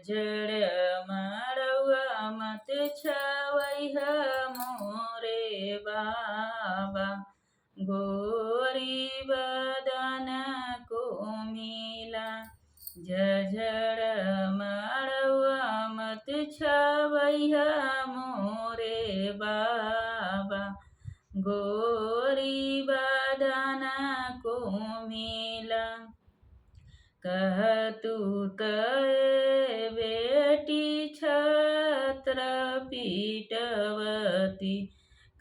झड़ मड़उआ मत छवैह मोरे बाबा। गोरी बदन को मिला झझड़ मड़उआ मत छवैह मोरे बाबा। गोरी बदन को मिला कहतु तय बेटी छत्र पीटवती।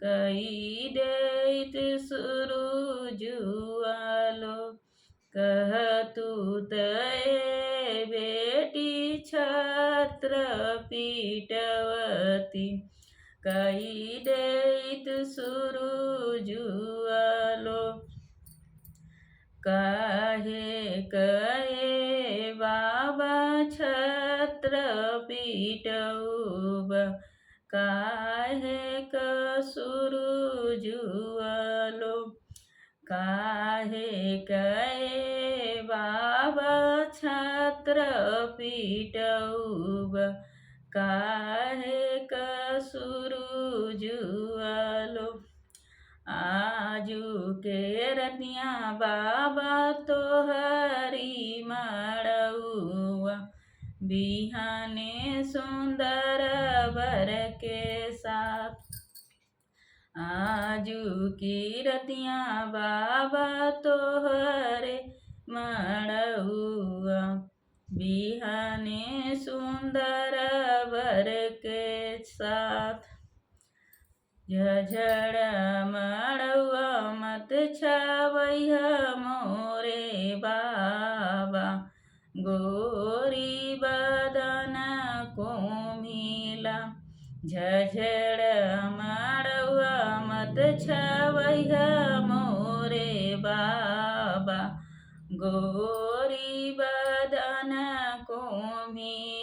कई दैत सुरुजुआलो कहतु तय बेटी छत्र पीटवती। कई दैत सुरुजुआलो काहे कहे बाबा छत्र पीटउब। काहे कसुरुजुआलो काहे कहे बाबा छत्र पीटउब। काहे कसुरुजुआलो आजू के रतिया बाबा तोहरी मड़उआ। बिहाने सुंदर बर के साथ आजू की रतिया बाबा तोहरे मड़उआ। बिहाने सुंदर बर के साथ झझड़ मड़उआ मत छवैह मोरे बाबा। गोरी बदन को मिला झझड़ मड़उआ मत छवैह मोरे बाबा। गोरी बदन को मिला।